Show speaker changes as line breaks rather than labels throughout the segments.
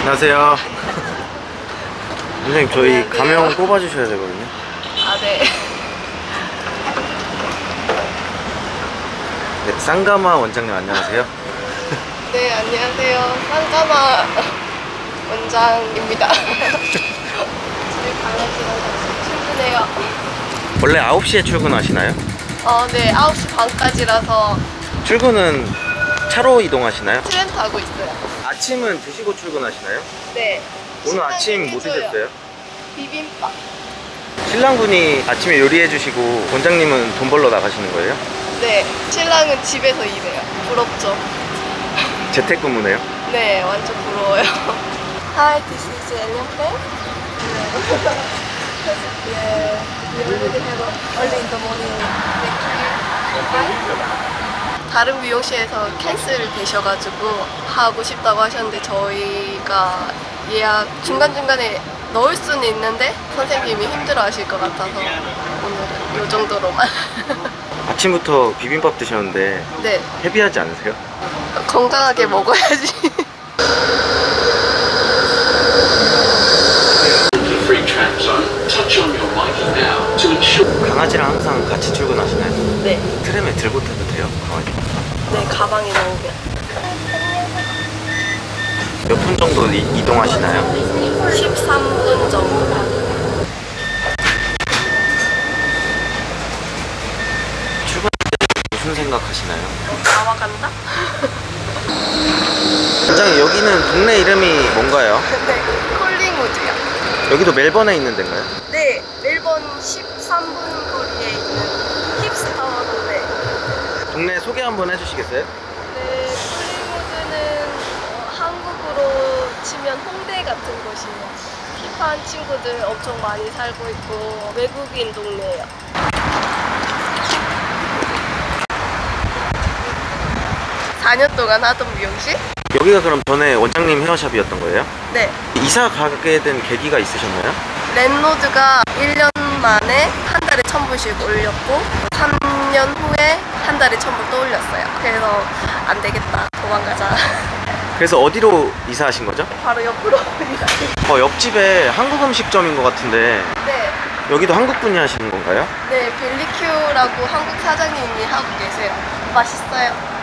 안녕하세요. 선생님, 저희 가명 뽑아주셔야 되거든요.
아, 네.
네, 쌍가마 원장님 안녕하세요.
네, 안녕하세요. 쌍가마 원장입니다. 집에 강아지랑 같이 출근해요.
원래 9시에 출근하시나요?
네, 9시 반까지라서.
출근은 차로 이동하시나요?
트램 타고 있어요.
아침은 드시고 출근하시나요?
네.
오늘 아침 뭐 드셨어요?
비빔밥.
신랑분이 아침에 요리해 주시고 원장님은 돈 벌러 나가시는 거예요?
네, 신랑은 집에서 일해요. 부럽죠?
재택근무네요?
네, 완전 부러워요. Hi, this is Alien Fan. Yeah, we already have early in the morning lecture. 다른 미용실에서 캔슬 되셔가지고 하고 싶다고 하셨는데 저희가 예약 중간중간에 넣을 수는 있는데 선생님이 힘들어 하실 것 같아서 오늘은 이 정도로만.
아침부터 비빔밥 드셨는데
네,
헤비하지 않으세요?
건강하게 먹어야지.
강아지랑 항상 같이 출근하시나요?
네.
트램에 들고 타도 돼요? 강아지?
네, 가방에 넣으면.
몇 분 정도 이동하시나요?
13분 정도.
출근할 때 무슨 생각하시나요?
나와 간다?
원장님, 여기는 동네 이름이 뭔가요?
네, 콜링우드요.
여기도 멜번에 있는 데인가요?
네, 멜번 13분 거리에 있는 힙스터 동네.
동네 소개 한번 해주시겠어요?
네, 콜링우드는 한국으로 치면 홍대 같은 곳이에요. 힙한 친구들 엄청 많이 살고 있고 외국인 동네예요. 4년 동안 하던 미용실?
여기가 그럼 전에 원장님 헤어샵이었던 거예요?
네.
이사 가게 된 계기가 있으셨나요?
랜로드가 1년 만에 한 달에 1,000불씩 올렸고 3년 후에 한 달에 1,000불 또 올렸어요. 그래서 안 되겠다, 도망가자.
그래서 어디로 이사하신 거죠?
바로 옆으로.
옆집에 한국 음식점인 것 같은데
네.
여기도 한국 분이 하시는 건가요?
네, 벨리큐라고 한국 사장님이 하고 계세요. 맛있어요.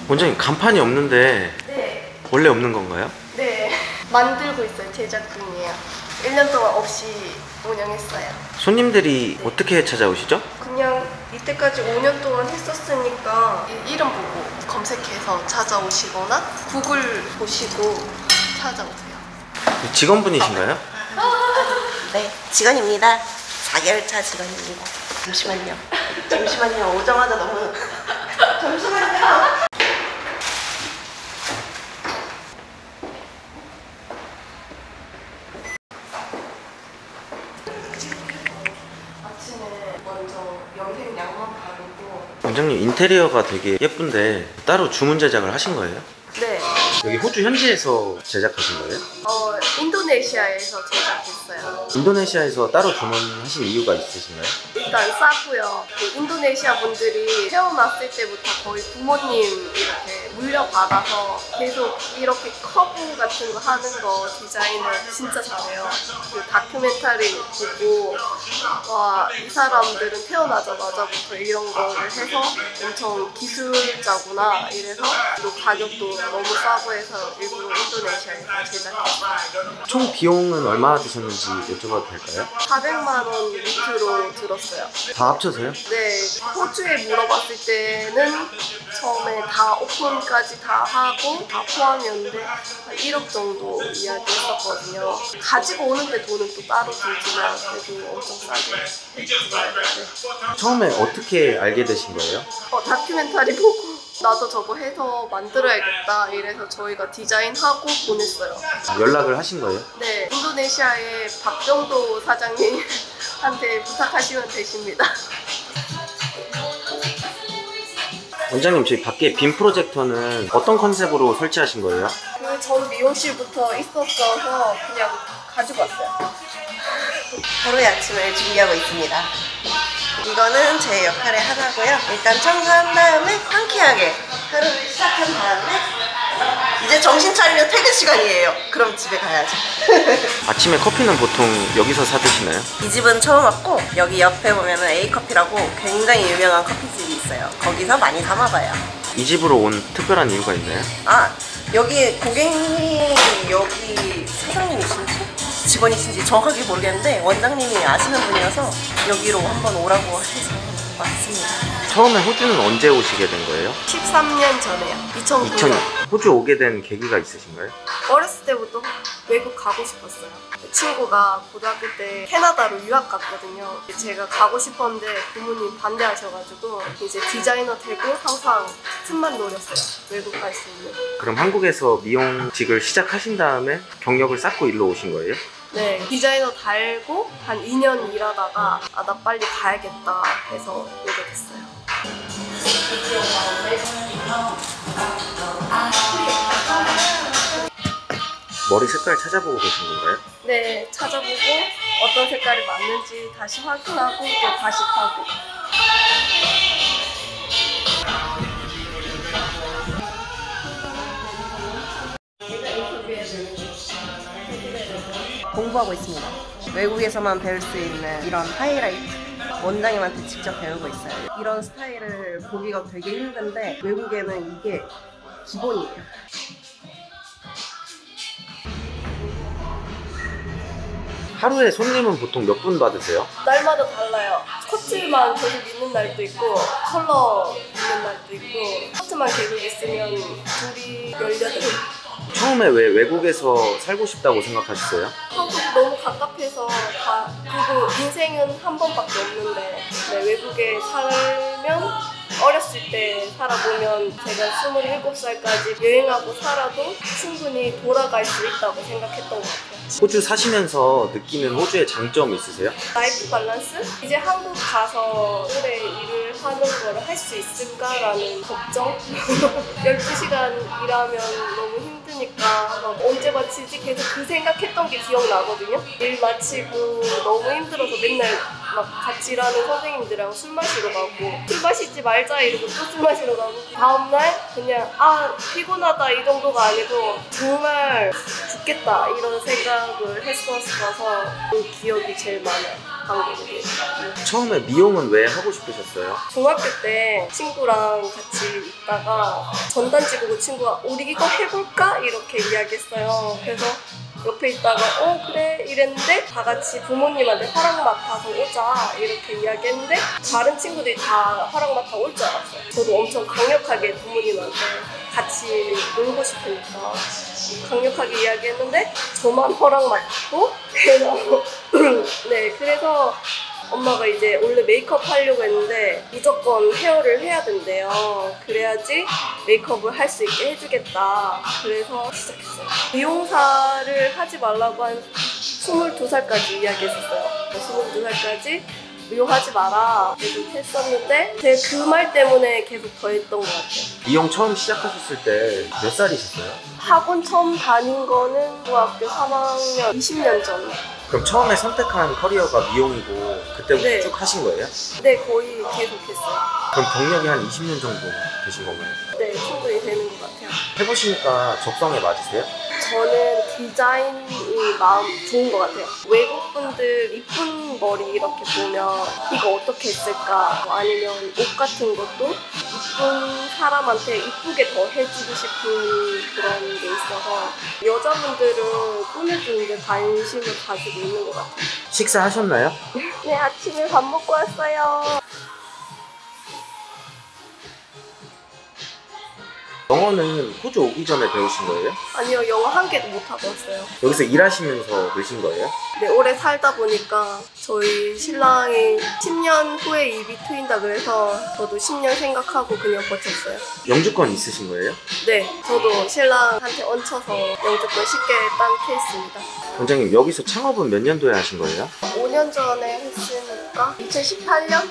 원장님, 간판이 없는데
네.
원래 없는 건가요?
네. 만들고 있어요. 제작 중이에요. 1년 동안 없이 운영했어요.
손님들이 어떻게 찾아오시죠?
그냥 이때까지 5년 동안 했었으니까 이름 보고 검색해서 찾아오시거나 구글 보시고 찾아오세요.
직원분이신가요?
네, 직원입니다. 4개월차 직원입니다. 잠시만요. 잠시만요. 오자마자 너무 잠시만요.
아침에 먼저 염색약만 바르고.
원장님, 인테리어가 되게 예쁜데 따로 주문 제작을 하신 거예요?
네.
여기 호주 현지에서 제작하신 거예요?
인도네시아에서 제작했어요.
인도네시아에서 따로 주문하신 이유가 있으신가요?
일단 싸고요. 인도네시아 분들이 태어났을 때부터 거의 부모님 이렇게 물려받아서 계속 이렇게 커브 같은 거 하는 거 디자인을 진짜 잘해요. 그 다큐멘터리 보고 와, 이 사람들은 태어나자마자부터 이런 거를 해서 엄청 기술자구나 이래서 또 가격도 너무 싸고 해서 일부러 인도네시아에서 제작했어요.
총 비용은 얼마나 드셨는지 여쭤봐도 될까요?
400만 원 밑으로 들었어요.
다 합쳐서요?
네, 호주에 물어봤을 때는 처음에 다 오픈까지 다 하고 다 포함이었는데 한 1억 정도 이야기했었거든요. 가지고 오는데 돈은 또 따로 들지만 그래도 엄청 싸게 했어요. 네.
처음에 어떻게 알게 되신 거예요?
다큐멘터리 보고 나도 저거 해서 만들어야겠다 이래서 저희가 디자인하고 보냈어요.
연락을 하신 거예요?
네, 인도네시아의 박정도 사장님한테 부탁하시면 되십니다.
원장님, 저희 밖에 빔 프로젝터는 어떤 컨셉으로 설치하신 거예요?
전 미용실부터 있었어서 그냥 가지고 왔어요.
하루의 아침을 준비하고 있습니다. 이거는 제 역할의 하나고요. 일단 청소한 다음에 상쾌하게 하루를 시작한 다음에 이제 정신 차리면 퇴근 시간이에요. 그럼 집에 가야죠.
아침에 커피는 보통 여기서 사 드시나요?
이 집은 처음 왔고 여기 옆에 보면은 A커피라고 굉장히 유명한 커피집이 있어요. 거기서 많이 사 먹어요.
이 집으로 온 특별한 이유가 있나요?
아, 여기 고객님이 여기 사장님이신지 직원이신지 정확하게 모르겠는데 원장님이 아시는 분이어서 여기로 한번 오라고 해서 왔습니다.
처음에 호주는 언제 오시게 된 거예요?
13년 전에요. 2009년.
호주 오게 된 계기가 있으신가요?
어렸을 때부터 외국 가고 싶었어요. 친구가 고등학교 때 캐나다로 유학 갔거든요. 제가 가고 싶었는데 부모님 반대하셔가지고 이제 디자이너 되고 항상 틈만 노렸어요. 외국 갈 수 있는.
그럼 한국에서 미용직을 시작하신 다음에 경력을 쌓고 일로 오신 거예요?
네, 디자이너 달고 한 2년 일하다가 아, 나 빨리 가야겠다 해서 오게 됐어요.
머리 색깔 찾아보고 계신 건가요?
네, 찾아보고 어떤 색깔이 맞는지 다시 확인하고 또 다시 파고.
공부하고 있습니다. 외국에서만 배울 수 있는 이런 하이라이트 원장님한테 직접 배우고 있어요. 이런 스타일을 보기가 되게 힘든데 외국에는 이게 기본이에요.
하루에 손님은 보통 몇 분 받으세요?
날마다 달라요. 커트만 계속 있는 날도 있고 컬러 있는 날도 있고 커트만 계속 있으면 둘이 18.
처음에 왜 외국에서 살고 싶다고 생각하셨어요?
한국 너무 갑갑해서 그리고 인생은 한 번밖에 없는데 네, 외국에 살면 어렸을 때 살아보면 제가 27살까지 여행하고 살아도 충분히 돌아갈 수 있다고 생각했던 것 같아요.
호주 사시면서 느끼는 호주의 장점 있으세요?
라이프 밸런스? 이제 한국 가서 오래 일을 하는 걸 할 수 있을까라는 걱정? 12시간 일하면 너무 힘드니까 막 언제 마치지? 계속 그 생각했던 게 기억나거든요. 일 마치고 너무 힘들어서 맨날 막 같이 일하는 선생님들이랑 술 마시러 가고 술 마시지 말자 이러고 또 술 마시러 가고 다음날 그냥 아 피곤하다 이 정도가 아니고 정말 죽겠다 이런 생각을 했었어서 그 기억이 제일 많아요. 한국에.
처음에 미용은 왜 하고 싶으셨어요?
중학교 때 친구랑 같이 있다가 전단지 보고 친구가 우리 이거 해볼까? 이렇게 이야기했어요. 그래서 옆에 있다가 그래 이랬는데 다 같이 부모님한테 허락 맡아서 오자 이렇게 이야기했는데 다른 친구들이 다 허락 맡아 올 줄 알았어요. 저도 엄청 강력하게 부모님한테 같이 놀고 싶으니까 강력하게 이야기했는데 저만 허락 맡고 그래서 네 그래서 엄마가 이제 원래 메이크업 하려고 했는데 무조건 헤어를 해야 된대요. 그래야지 메이크업을 할 수 있게 해주겠다. 그래서 시작했어요. 미용사를 하지 말라고 한 22살까지 이야기했었어요. 22살까지 미용하지 마라 계속 했었는데 제가 그 말 때문에 계속 더 했던 것 같아요.
미용 처음 시작하셨을 때 몇 살이셨어요?
학원 처음 다닌 거는 중학교 3학년 20년 전.
그럼 처음에 선택한 커리어가 미용이고 그때부터
네.
쭉 하신 거예요?
네, 거의 계속했어요.
그럼 경력이 한 20년 정도 되신 건가요?
네, 충분히 되는 것 같아요.
해보시니까 적성에 맞으세요?
저는 디자인이 마음 좋은 것 같아요. 외국 분들 이쁜 머리 이렇게 보면 이거 어떻게 했을까? 아니면 옷 같은 것도 이쁜 사람한테 이쁘게 더 해주고 싶은 그런 게 있어서 여자분들은 꾸며주는 데 관심을 가지고 있는 것 같아요.
식사하셨나요?
네, 아침에 밥 먹고 왔어요.
영어는 호주 오기 전에 배우신 거예요?
아니요, 영어 한 개도 못하고 왔어요.
여기서 일하시면서 느신 거예요?
네, 오래 살다 보니까 저희 신랑이 10년 후에 입이 트인다 그래서 저도 10년 생각하고 그냥 버텼어요.
영주권 있으신 거예요?
네, 저도 신랑한테 얹혀서 영주권 쉽게 딴 케이스입니다.
원장님, 여기서 창업은 몇 년도에 하신 거예요?
5년 전에 했으니까 2018년?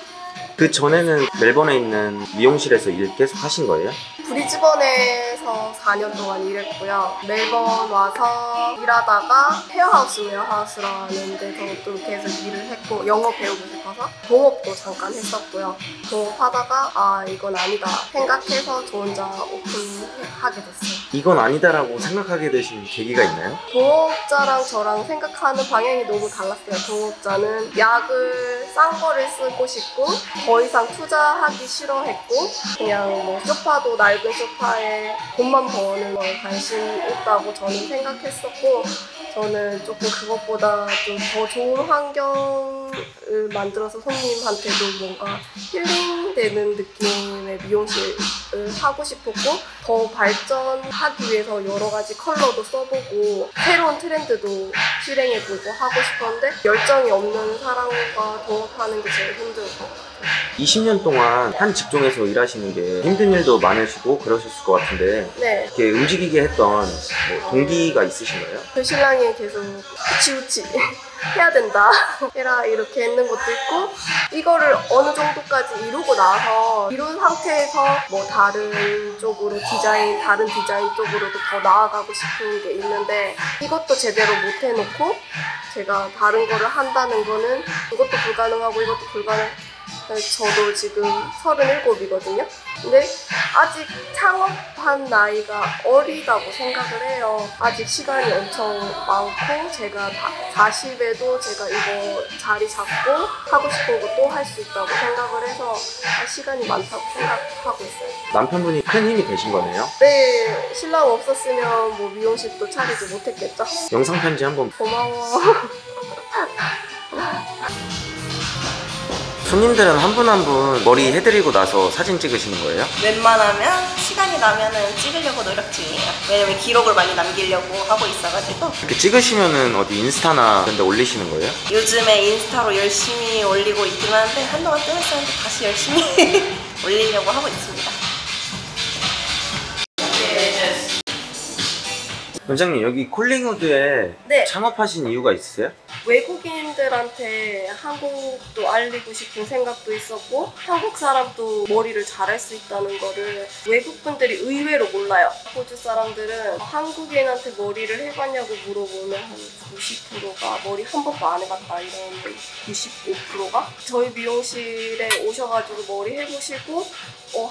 그 전에는 멜번에 있는 미용실에서 일 계속 하신 거예요?
브리즈번에서 4년 동안 일했고요. 멜번 와서 일하다가 헤어하우스 웨어하우스라는 데서 또 계속 일을 했고 영어 배우고 싶어서 동업도 잠깐 했었고요. 동업하다가 아 이건 아니다 생각해서 저 혼자 오픈하게 됐어요.
이건 아니다라고 생각하게 되신 계기가 있나요?
동업자랑 저랑 생각하는 방향이 너무 달랐어요. 동업자는 약을 싼 거를 쓰고 싶고 더 이상 투자하기 싫어했고 그냥 뭐 소파도 낡은 소파에 돈만 버는 거에 관심 있다고 저는 생각했었고 저는 조금 그것보다 좀 더 좋은 환경을 만들어서 손님한테도 뭔가 힐링되는 느낌의 미용실을 하고 싶었고 더 발전하기 위해서 여러 가지 컬러도 써보고 새로운 트렌드도 실행해보고 하고 싶었는데 열정이 없는 사람과 동업하는 게 제일 힘들 것 같아요.
20년 동안 한 직종에서 일하시는 게 힘든 일도 많으시고 그러셨을 것 같은데
네.
이렇게 움직이게 했던 뭐 동기가 있으신가요?
그 신랑이 계속 우치우치 해야 된다 해라 이렇게 했는 것도 있고 이거를 어느 정도까지 이루고 나서 이룬 상태에서 뭐 다른 쪽으로 다른 디자인 쪽으로도 더 나아가고 싶은 게 있는데 이것도 제대로 못 해놓고 제가 다른 거를 한다는 거는 이것도 불가능하고 이것도 저도 지금 37이거든요. 근데 아직 창업한 나이가 어리다고 생각을 해요. 아직 시간이 엄청 많고 제가 40에도 제가 이거 자리 잡고 하고 싶은 거 또 할 수 있다고 생각을 해서 시간이 많다고 생각하고 있어요.
남편분이 큰 힘이 되신 거네요?
네, 신랑 없었으면 뭐 미용실도 차리지 못했겠죠?
영상 편지 한번.
고마워.
손님들은 한 분 한 분 머리 해드리고 나서 사진 찍으시는 거예요?
웬만하면 시간이 나면은 찍으려고 노력 중이에요. 왜냐면 기록을 많이 남기려고 하고 있어가지고.
이렇게 찍으시면은 어디 인스타나 그런 데 올리시는 거예요?
요즘에 인스타로 열심히 올리고 있긴 한데 한동안 뜸했었는데 다시 열심히 올리려고 하고 있습니다.
원장님 여기 콜링우드에
네.
창업하신 이유가 있으세요?
외국인들한테 한국도 알리고 싶은 생각도 있었고 한국 사람도 머리를 잘할 수 있다는 거를 외국 분들이 의외로 몰라요. 호주 사람들은 한국인한테 머리를 해봤냐고 물어보면 한 90%가 머리 한 번도 안 해봤다 이런 95%가 저희 미용실에 오셔가지고 머리 해보시고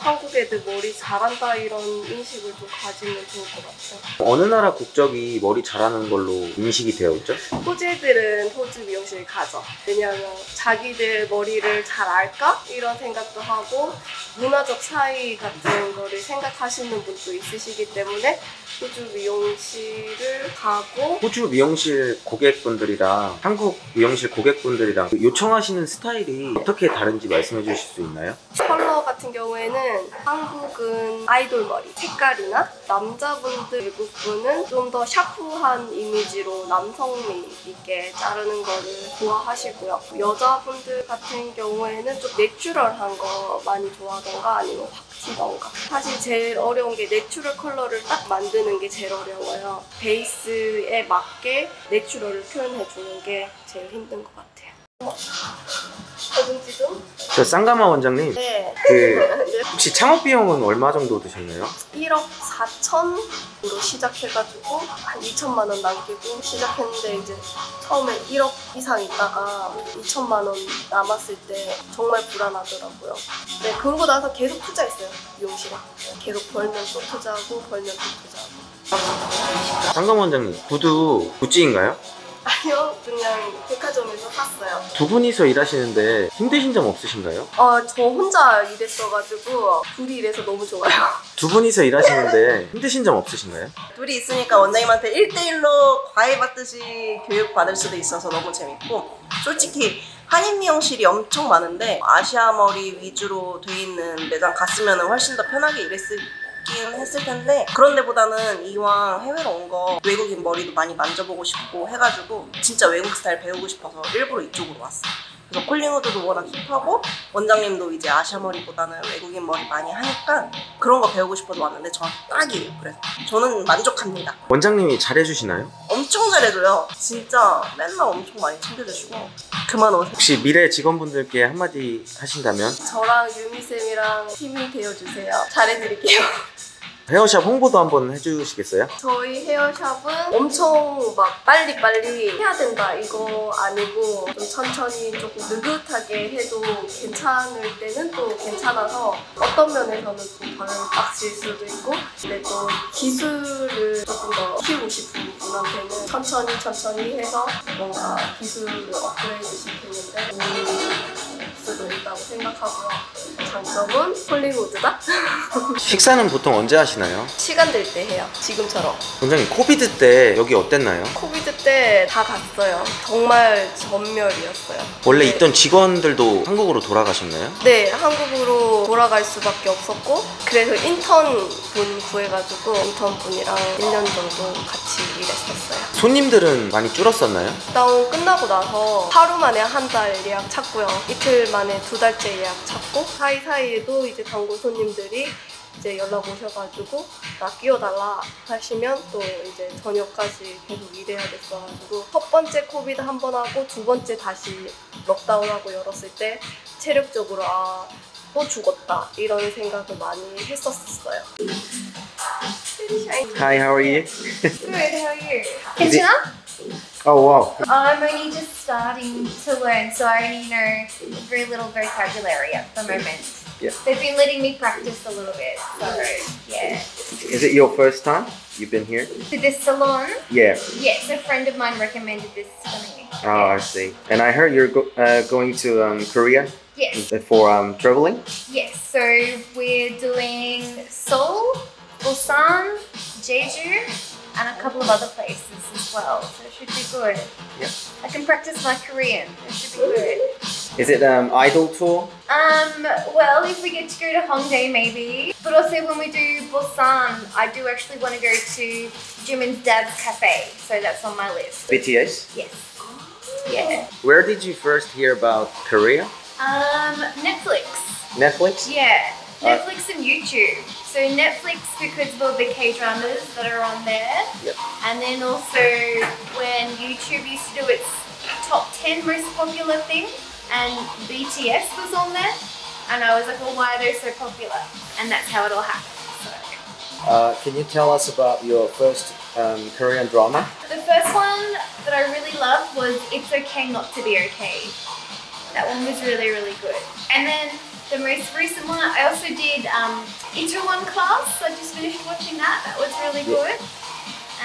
한국 애들 머리 잘한다 이런 인식을 좀 가지면 좋을 것 같아요.
어느 나라 국적이 머리 잘하는 걸로 인식이 되어 있죠?
호주 애들은 호주 미용실 가죠. 왜냐하면 자기들 머리를 잘 알까? 이런 생각도 하고 문화적 차이 같은 거를 생각하시는 분도 있으시기 때문에 호주 미용실을 가고
호주 미용실 고객분들이랑 한국 미용실 고객분들이랑 요청하시는 스타일이 어떻게 다른지 말씀해 주실 수 있나요?
컬러 같은 경우에는 한국은 아이돌 머리 색깔이나 남자분들 외국분은 좀 더 샤프한 이미지로 남성미 있게 자르는 거를 좋아하시고요. 여자분들 같은 경우에는 좀 내추럴한 거 많이 좋아하던가 아니면 확 튀던가. 사실 제일 어려운 게 내추럴 컬러를 딱 만드는 게 제일 어려워요. 베이스에 맞게 내추럴을 표현해주는 게 제일 힘든 것 같아요. 지금?
저 쌍가마 원장님,
네.
혹시 창업 비용은 얼마 정도 드셨나요?
1억 4천으로 시작해가지고 한 2천만 원 남기고 시작했는데 이제 처음에 1억 이상 있다가 2천만 원 남았을 때 정말 불안하더라고요. 네, 그러고 나서 계속 투자했어요, 미용실에. 계속 벌면 또 투자하고 벌면 또 투자하고.
쌍가마 원장님, 구두 구찌인가요?
아니요, 그냥 백화점에서 샀어요.
두 분이서 일하시는데 힘드신 점 없으신가요?
저 혼자 일했어가지고 둘이 일해서 너무 좋아요.
두 분이서 일하시는데 힘드신 점 없으신가요?
둘이 있으니까 원장님한테 1대1로 과외받듯이 교육받을 수도 있어서 너무 재밌고 솔직히 한인 미용실이 엄청 많은데 아시아 머리 위주로 돼 있는 매장 갔으면 훨씬 더 편하게 일했을 했을 텐데 그런 데보다는 이왕 해외로 온 거 외국인 머리도 많이 만져보고 싶고 해가지고 진짜 외국 스타일 배우고 싶어서 일부러 이쪽으로 왔어요. 그래서 콜링우드도 워낙 힙하고 원장님도 이제 아시아 머리보다는 외국인 머리 많이 하니까 그런 거 배우고 싶어서 왔는데 저한테 딱이에요. 그래서 저는 만족합니다.
원장님이 잘해주시나요?
엄청 잘해줘요. 진짜 맨날 엄청 많이 챙겨주시고. 그만 오세요.
혹시 미래 직원분들께 한마디 하신다면?
저랑 유미쌤이랑 팀이 되어주세요. 잘해드릴게요.
헤어샵 홍보도 한번 해주시겠어요?
저희 헤어샵은 엄청 막 빨리빨리 해야 된다 이거 아니고 좀 천천히 조금 느긋하게 해도 괜찮을 때는 또 괜찮아서 어떤 면에서는 좀 방향이 빡칠 수도 있고 근데 또 기술을 조금 더 키우고 싶은 분한테는 천천히 해서 뭔가 기술을 업그레이드 시키는데 도움이 수도 있다고 생각하고요. 장점은 홀리우드다?
식사는 보통 언제 하시나요?
시간 될 때 해요. 지금처럼.
원장님 코비드 때 여기 어땠나요?
코비드 때 다 갔어요. 정말 전멸이었어요.
원래
네.
있던 직원들도 한국으로 돌아가셨나요?
네, 한국으로 돌아갈 수밖에 없었고 그래서 인턴 분 구해가지고 인턴 분이랑 1년 정도 같이 일했었어요.
손님들은 많이 줄었었나요?
다운 끝나고 나서 하루 만에 한 달 예약 찾고요. 이틀 만에 2달째 예약 찾고 사이사이에도 이제 단골 손님들이 이제 연락 오셔가지고 나 끼워달라 하시면 또 이제 저녁까지 계속 일해야 됐어가지고 첫 번째 코비드 한 번 하고 두 번째 다시 록다운하고 열었을 때 체력적으로 아 또 죽었다 이런 생각을 많이 했었어요.
Hi, how are you?
Good, how are you?
Is it-
Kitchener?
Oh wow.
I'm only just starting to learn, so I only know very little vocabulary at the moment.
Yeah.
They've been letting me practice a little bit, so yeah.
Is it your first time you've been here?
To this salon,
Yeah.
yes, a friend of mine recommended this for me.
Oh, I see. And I heard you're going to Korea
Yes,
for traveling.
yes. So we're doing Seoul, Busan, Jeju, and a couple of other places as well. So it should be good.
Yeah.
I can practice my Korean. It should be good.
Is it idol tour?
Well, if we get to go to Hongdae, maybe. But also when we do Busan, I do actually want to go to Jimin's dad's cafe. So that's on my list.
BTS.
Yes. Yeah.
Where did you first hear about Korea?
Netflix.
Netflix?
Yeah. Netflix and YouTube. So Netflix because of all the K-dramas that are on there.
Yep.
And then also when YouTube used to do its top 10 most popular thing and BTS was on there. And I was like, well, why are they so popular? And that's how it all happened. So.
Can you tell us about your first Korean drama?
The first one that I really loved was It's Okay Not to Be Okay. That one was really, really good. And then the most recent one, I also did Itaewon Class. I just finished watching that. That was really good.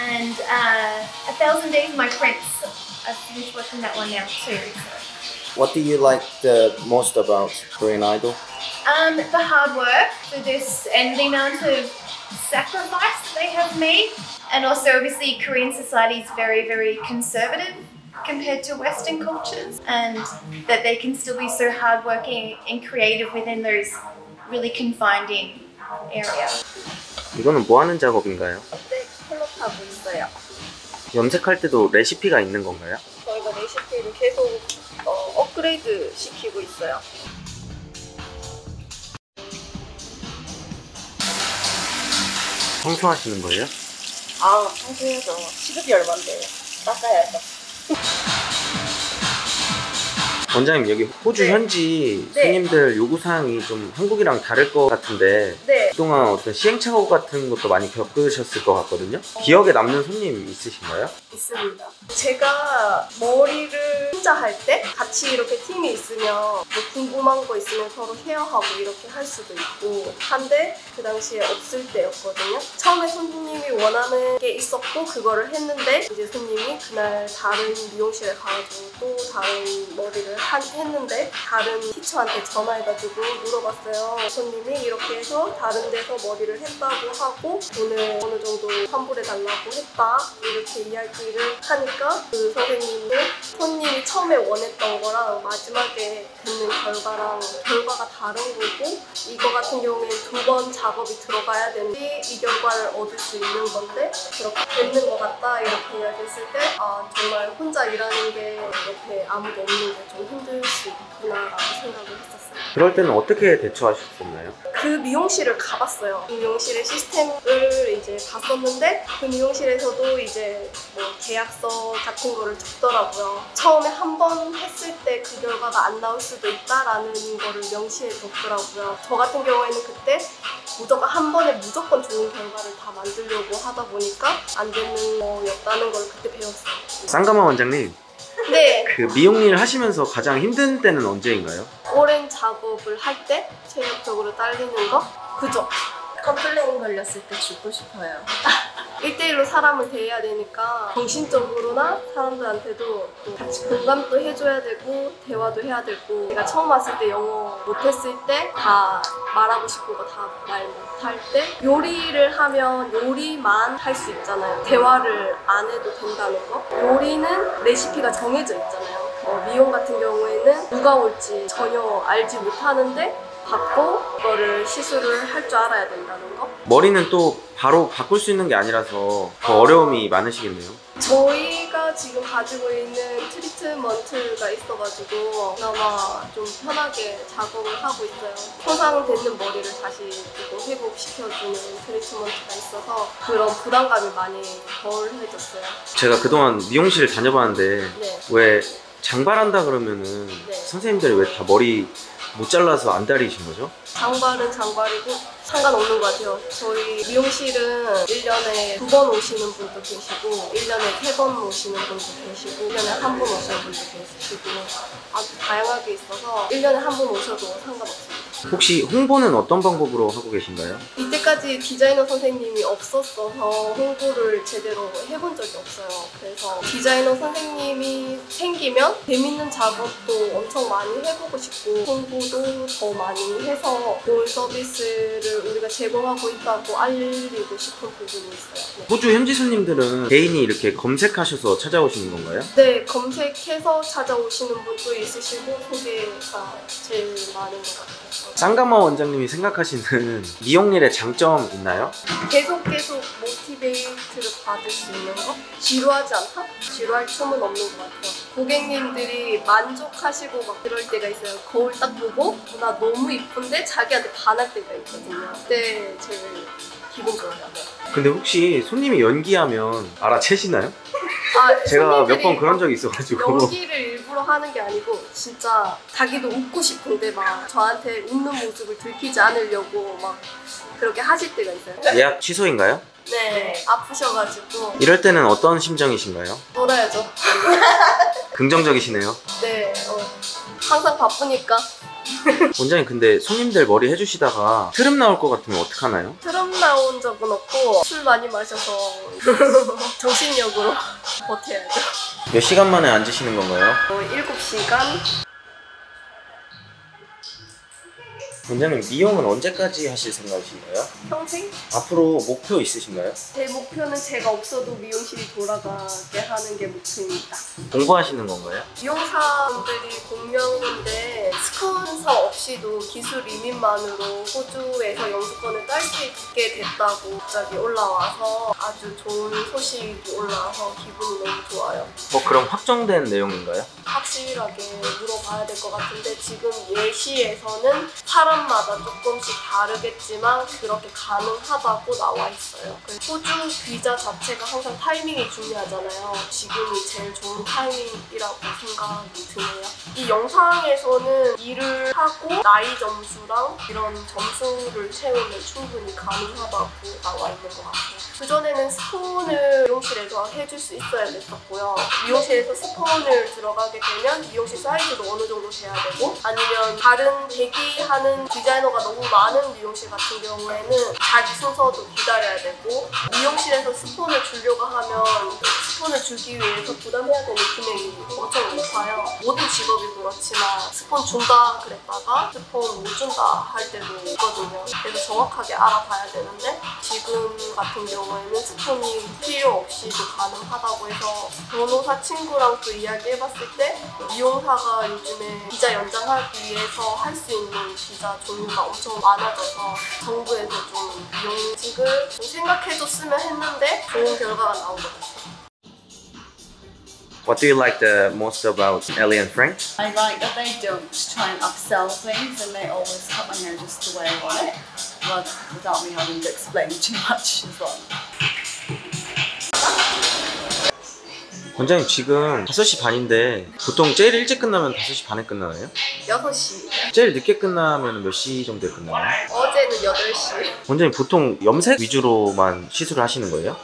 And 1,000 Days My Prince. I finished watching that one now too. So.
What do you like the most about Korean Idol?
The hard work for this and the amount of sacrifice that they have made. And also obviously Korean society is very, very conservative compared to Western cultures, and that they can still be so hardworking and creative within those really confining areas.
이거는 뭐 하는 작업인가요?
네, 컬러하고 있어요.
염색할 때도 레시피가 있는 건가요?
저희가 레시피를 계속 업그레이드 시키고 있어요.
청소하시는 거예요?
아, 청소해야죠. 시급이 얼만데. 닦아야죠.
원장님 여기 호주
네.
현지
네.
손님들 요구사항이 좀 한국이랑 다를 것 같은데
네.
그동안 어떤 시행착오 같은 것도 많이 겪으셨을 것 같거든요? 기억에 남는 손님 있으신가요?
있습니다. 제가 머리를 혼자 할 때 같이 이렇게 팀이 있으면 뭐 궁금한 거 있으면 서로 쉐어하고 이렇게 할 수도 있고 한데 그 당시에 없을 때였거든요. 처음에 손님이 원하는 게 있었고 그거를 했는데 이제 손님이 그날 다른 미용실에 가가지고 또 다른 머리를 했는데 다른 티처한테 전화해가지고 물어봤어요. 손님이 이렇게 해서 다른 데서 머리를 했다고 하고 돈을 어느 정도 환불해달라고 했다 이렇게 이야기를 하니까 그 선생님은 손님이 처음에 원했던 거랑 마지막에 듣는 결과가 다른 거고, 이거 같은 경우에는 2번 작업이 들어가야 되는데 이 결과를 얻을 수 있는 건데 그렇게 되는 것 같다 이렇게 이야기했을 때 정말 혼자 일하는 게 옆에 아무도 없는 게 좀 힘들 수 있구나라고 생각을 했었어요.
그럴 때는 어떻게 대처하셨었나요?
그 미용실을 가봤어요. 그 미용실의 시스템을 이제 봤었는데 그 미용실에서도 이제 뭐 계약서 같은 거를 적더라고요. 처음에 한 번 했을 때 그 결과가 안 나올 수도 있다라는 거를 명시해 뒀더라고요. 저 같은 경우에는 그때 무조건 한 번에 무조건 좋은 결과를 다 만들려고 하다 보니까 안 되는 거였다는 걸 그때 배웠어요.
쌍가마 원장님,
네.
그 미용 일 하시면서 가장 힘든 때는 언제인가요?
오랜 작업을 할 때 체력적으로 딸리는 거? 그죠?
컴플레인 걸렸을 때 죽고 싶어요.
1대1로 사람을 대해야 되니까 정신적으로나 사람들한테도 또 같이 공감도 해줘야 되고 대화도 해야 되고, 내가 처음 왔을 때 영어 못했을 때 다 말하고 싶은 거 다 말 못할 때 요리를 하면 요리만 할 수 있잖아요. 대화를 안 해도 된다는 거. 요리는 레시피가 정해져 있잖아요. 미용 같은 경우에는 누가 올지 전혀 알지 못하는데 받고 그거를 시술을 할 줄 알아야 된다는 거.
머리는 또 바로 바꿀 수 있는 게 아니라서 더 어려움이 많으시겠네요.
저희가 지금 가지고 있는 트리트먼트가 있어가지고 그나마 좀 편하게 작업을 하고 있어요. 손상되는 머리를 다시 조금 회복시켜주는 트리트먼트가 있어서 그런 부담감이 많이 덜해졌어요.
제가 그동안 미용실 다녀봤는데
네.
왜 장발한다 그러면은
네.
선생님들이 왜 다 머리 못 잘라서 안 다리신 거죠?
장발은 장발이고 상관없는 것 같아요. 저희 미용실은 1년에 2번 오시는 분도 계시고 1년에 3번 오시는 분도 계시고 1년에 1번 오시는 분도 계시고 아주 다양하게 있어서 1년에 1번 오셔도 상관없습니다.
혹시 홍보는 어떤 방법으로 하고 계신가요?
이때까지 디자이너 선생님이 없었어서 홍보를 제대로 해본 적이 없어요. 그래서 디자이너 선생님이 생기면 재밌는 작업도 엄청 많이 해보고 싶고 홍보도 더 많이 해서 좋은 서비스를 우리가 제공하고 있다고 알리고 싶은 부분이 있어요. 네.
호주 현지 손님들은 개인이 이렇게 검색하셔서 찾아오시는 건가요?
네, 검색해서 찾아오시는 분도 있으시고 소개가 제일 많은 것 같아요.
쌍가마 원장님이 생각하시는 미용일의 장점 있나요?
계속 모티베이트를 받을 수 있는 거? 지루하지 않다? 지루할 틈은 없는 것 같아요. 고객님들이 만족하시고 막 그럴 때가 있어요. 거울 딱 보고 나 너무 이쁜데 자기한테 반할 때가 있거든요. 그때 제일 기분 좋아요.
근데 혹시 손님이 연기하면 알아채시나요?
아,
제가 몇
손님들이
번 그런 적이 있어가지고
연기를 일부러 하는 게 아니고 진짜 자기도 웃고 싶은데 막 저한테 웃는 모습을 들키지 않으려고 막 그렇게 하실 때가 있어요.
예약 취소인가요?
네, 아프셔가지고
이럴 때는 어떤 심정이신가요?
놀아야죠.
긍정적이시네요.
네, 항상 바쁘니까.
원장님, 근데 손님들 머리 해주시다가 트름 나올 것 같으면 어떡하나요?
트럼 나온 적은 없고 술 많이 마셔서 정신력으로 버텨야죠.
몇 시간 만에 앉으시는 건가요?
7시간?
원장님, 미용은 언제까지 하실 생각이신가요?
평생?
앞으로 목표 있으신가요?
제 목표는 제가 없어도 미용실이 돌아가게 하는 게 목표입니다.
공부하시는 건가요?
미용사분들이 공명인데 스폰서 없이도 기술 이민만으로 호주에서 영주권을 딸 수 있게 됐다고 갑자기 올라와서 아주 좋은 소식이 올라와서 기분이 너무 좋아요.
뭐 그럼 확정된 내용인가요?
확실하게 물어봐야 될 것 같은데 지금 예시에서는 사람마다 조금씩 다르겠지만 그렇게 가능하다고 나와 있어요. 호주 비자 자체가 항상 타이밍이 중요하잖아요. 지금이 제일 좋은 타이밍이라고 생각이 드네요. 이 영상에서는 일을 하고 나이 점수랑 이런 점수를 채우면 충분히 가능하다고 나와 있는 것 같아요. 그전에는 스폰을 미용실에서 해줄 수 있어야 됐었고요. 미용실에서 스폰을 들어가게 되면 미용실 사이즈도 어느 정도 돼야 되고 아니면 다른 대기하는 디자이너가 너무 많은 미용실 같은 경우에는 자기 순서도 기다려야 되고 미용실에서 스폰을 주려고 하면 스폰을 주기 위해서 부담해야 되는 금액이 엄청 높아요. 모든 직업이 그렇지만 스폰 준다 그랬다가 스폰 못 준다 할 때도 있거든요. 그래서 정확하게 알아봐야 되는데 지금 같은 경우에는 스폰이 필요 없이도 가능하다고 해서 변호사 친구랑 또 이야기해봤을 때 있는데 미용사가 요즘에 비자 연장하기 위해서 할 수 있는 비자 종류가 엄청 많아져서 정부에서 좀 미용직을 좀 생각해줬으면 했는데 좋은 결과가 나온 것 같아요.
What do you like the most about Ellie and Frank?
I like that they don't try and upsell things and they always cut my hair just the way I want it, without me having to explain too much as well.
원장님 지금 5시 반인데 보통 제일 일찍 끝나면 5시 반에 끝나나요?
6시.
제일 늦게 끝나면 몇 시 정도에 끝나요?
어제는 8시.
원장님 보통 염색 위주로만 시술을 하시는 거예요?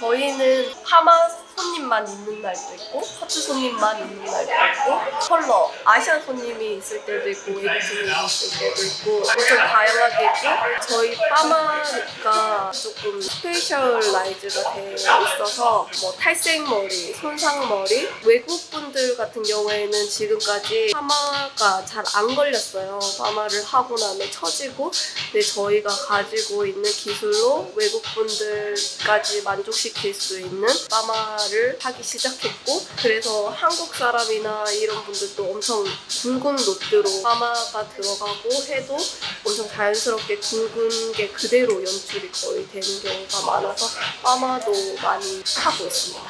저희는 파마 손님만 있는 날도 있고 커트 손님만 있는 날도 있고 컬러 아시안 손님이 있을 때도 있고 외국 손님이 있을 때도 있고 엄청 다양하게 있고 저희 파마가 조금 스페셜라이즈가 되어 있어서 뭐 탈색머리, 손상머리 외국 분들 같은 경우에는 지금까지 파마가 잘 안 걸렸어요. 파마를 하고 나면 처지고 근데 저희가 가지고 있는 기술로 외국 분들까지 만족시킬 수 있는 파마를 하기 시작했고 그래서 한국 사람이나 이런 분들도 엄청 굵은 노트로 파마가 들어가고 해도 엄청 자연스럽게 굵은 게 그대로 연출이 거의 되는 경우가 많아서 파마도 많이 하고 있습니다.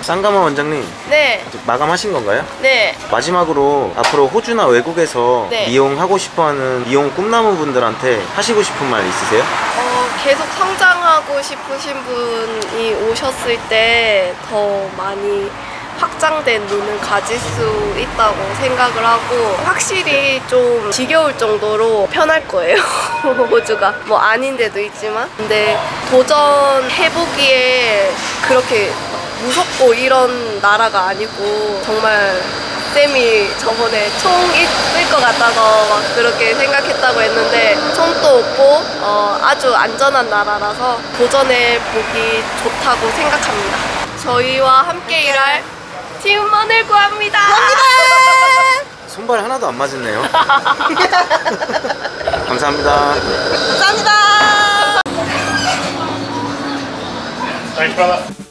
쌍가마 원장님
네,
이제 마감하신 건가요?
네.
마지막으로 앞으로 호주나 외국에서
네.
미용하고 싶어하는 미용 꿈나무 분들한테 하시고 싶은 말 있으세요?
계속 성장하고 싶으신 분이 오셨을 때 더 많이 확장된 눈을 가질 수 있다고 생각을 하고 확실히 좀 지겨울 정도로 편할 거예요. 호주가 뭐 아닌 데도 있지만 근데 도전해보기에 그렇게 무섭고 이런 나라가 아니고 정말 쌤이 저번에 총 있을 것 같아서 막 그렇게 생각했다고 했는데 총도 없고 아주 안전한 나라라서 도전해보기 좋다고 생각합니다. 저희와 함께 일할 팀원을 구합니다.
손발 하나도 안 맞았네요. 감사합니다.
감사합니다.
Thanks, brother.